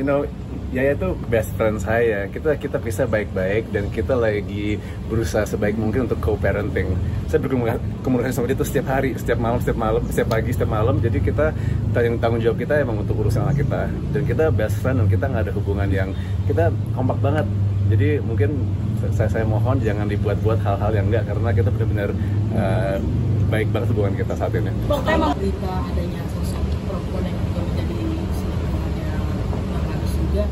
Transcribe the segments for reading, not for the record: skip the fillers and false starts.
you know, Yaya itu best friend saya. Kita bisa baik-baik dan kita lagi berusaha sebaik mungkin untuk co-parenting. Saya berkomunikasi sama dia tuh setiap hari, setiap malam, setiap pagi, setiap malam. Jadi kita tanggung jawab kita emang untuk urusan anak kita. Dan kita best friend dan kita nggak ada hubungan yang kita kompak banget. Jadi mungkin saya mohon jangan dibuat-buat hal-hal yang enggak, karena kita benar-benar baik banget hubungan kita saat ini. Memang berita adanya sosok perempuan yang juga menjadi selebgram yang harus juga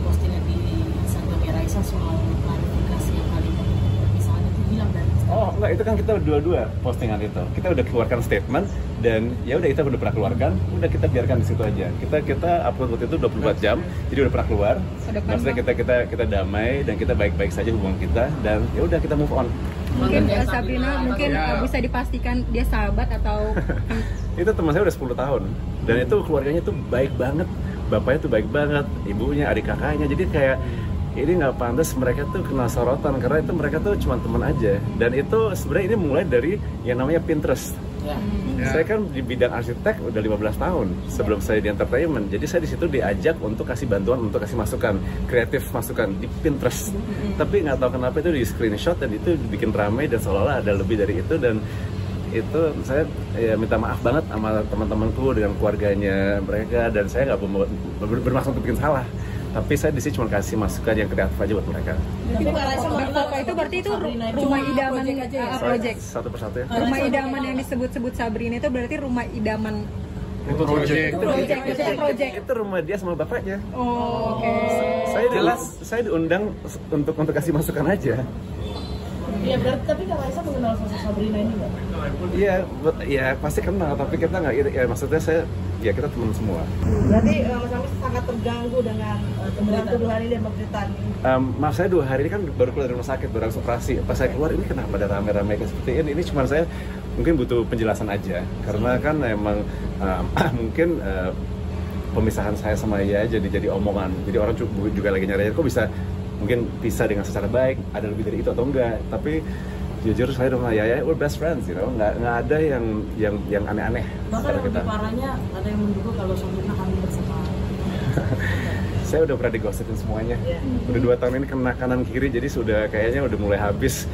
postingan di Instagramnya Raisa soal klarifikasi yang kali ini perpisahan itu hilang dari Instagram. Oh enggak, itu kan kita dua-dua postingan itu. Kita udah keluarkan statement dan ya udah kita udah pernah keluarkan, udah kita biarkan di situ aja. Kita upload waktu itu 24 jam, jadi udah pernah keluar. Maksudnya kita damai dan kita baik-baik saja hubungan kita dan ya udah kita move on. Mungkin Sabrina mungkin bisa dipastikan dia sahabat atau itu teman saya udah 10 tahun dan itu keluarganya tuh baik banget, bapaknya tuh baik banget, ibunya, adik kakaknya, jadi kayak ini nggak pantas mereka tuh kena sorotan karena itu mereka tuh cuma teman aja. Dan itu sebenarnya ini mulai dari yang namanya Pinterest. Saya kan di bidang arsitek udah 15 tahun sebelum saya di entertainment. Jadi saya di situ diajak untuk kasih bantuan, untuk kasih masukan, kreatif masukan di Pinterest. Tapi nggak tahu kenapa itu di screenshot dan itu bikin ramai dan seolah-olah ada lebih dari itu. Dan itu saya ya minta maaf banget sama teman-temanku dengan keluarganya mereka, dan saya nggak bermaksud untuk bikin salah. Tapi saya di sini cuma kasih masukan yang kreatif aja buat mereka. Berfoto itu berarti itu rumah idaman project. Satu persatu ya. Rumah idaman yang disebut-sebut Sabrina itu berarti rumah idaman. Itu project. Itu rumah dia sama bapaknya. Oh, oke. Saya diundang untuk kasih masukan aja. Iya, berarti tapi Kak Raisa mengenal sosok Sabrina ini nggak? Iya pasti kenal, tapi kita nggak, ya maksudnya kita teman semua. Berarti Mas Amis sangat terganggu dengan tuduhan ini dan pemberitaan ini? Maaf, saya 2 hari ini kan baru keluar dari rumah sakit, baru habis operasi. Pas saya keluar ini kenapa ada rame-rame kayak seperti ini? Ini cuma saya mungkin butuh penjelasan aja, karena kan emang mungkin pemisahan saya sama Yaya jadi omongan. Jadi orang juga lagi nyari kok bisa mungkin pisah dengan secara baik, ada lebih dari itu atau enggak. Tapi jujur saya sama Yaya we're best friends, you know, nggak ada yang aneh-aneh. Bahkan yang lebih parahnya ada yang menduga kalau Sabrina kami bersama. Saya udah pernah digosipin semuanya. Udah 2 tahun ini kena kanan kiri, jadi sudah kayaknya udah mulai habis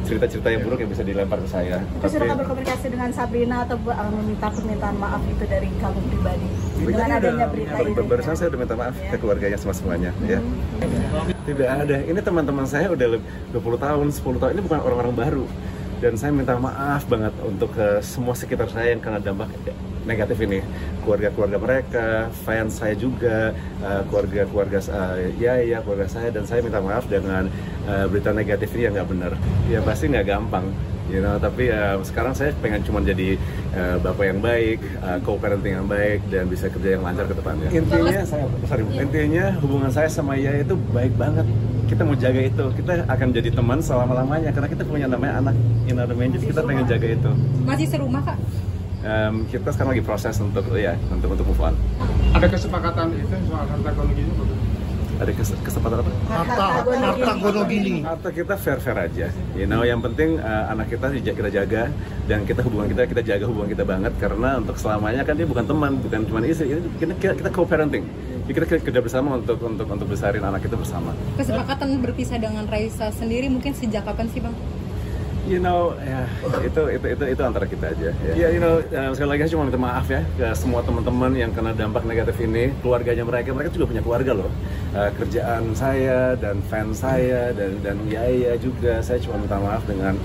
cerita-cerita yang buruk yang bisa dilempar ke saya. Tapi sudah berkomunikasi dengan Sabrina atau meminta permintaan maaf itu dari kamu pribadi? Dengan adanya berita ini. Barusan saya udah minta maaf ke keluarganya semuanya. Ya. Tidak ada. Ini teman-teman saya udah 20 tahun, 10 tahun. Ini bukan orang-orang baru. Dan saya minta maaf banget untuk semua sekitar saya yang kena dampak negatif ini. Keluarga-keluarga mereka, fans saya juga, keluarga Yaya, keluarga saya, dan saya minta maaf dengan berita negatif ini yang nggak benar. Ya pasti nggak gampang, you know, tapi sekarang saya pengen cuma jadi bapak yang baik, co-parenting yang baik, dan bisa kerja yang lancar ke depannya. Intinya hubungan saya sama Yaya itu baik banget. Kita mau jaga itu, kita akan jadi teman selama-lamanya karena kita punya namanya anak, jadi kita pengen jaga itu. Masih serumah, Kak? Kita sekarang lagi proses untuk move on. Ada kesepakatan itu soal harta gonogini? Ada kesempatan apa? Harta gonogini. Harta kita fair aja, you know. Yang penting anak kita jaga dan hubungan kita jaga hubungan kita banget, karena untuk selamanya kan dia bukan teman, bukan cuma istri. Ini kita co-parenting. Kita kerja bersama untuk besarin anak kita bersama. Kesepakatan berpisah dengan Raisa sendiri mungkin sejak kapan sih, Bang? You know, ya itu antara kita aja. Ya, you know, sekali lagi saya cuma minta maaf ya ke semua teman-teman yang kena dampak negatif ini, keluarganya mereka juga punya keluarga loh. Kerjaan saya dan fans saya dan Yaya juga, saya cuma minta maaf dengan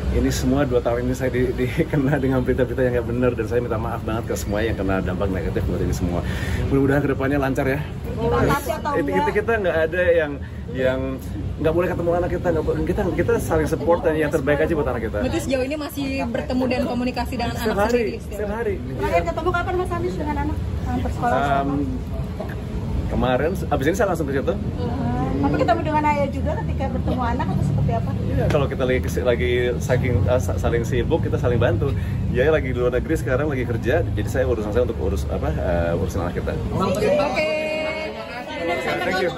ini semua. 2 tahun ini saya dikena dengan berita-berita yang nggak benar, dan saya minta maaf banget ke semua yang kena dampak negatif buat ini semua. Mudah-mudahan kedepannya lancar ya. Kita nggak ada yang nggak boleh ketemu anak kita saling support dan yang terbaik aja buat anak kita. Berarti sejauh ini masih bertemu dan komunikasi dengan anak sendiri? Setiap hari. Terakhir ketemu kapan Mas Amis dengan anak bersekolah? Kemarin, abis ini saya langsung ke situ. Tapi ketemu dengan Ayah juga ketika bertemu anak atau seperti apa? Iya, kalau kita lagi saling sibuk, kita saling bantu. Ya lagi di luar negeri sekarang, lagi kerja, jadi saya urusan saya untuk urusan anak kita. Oke. Thank you.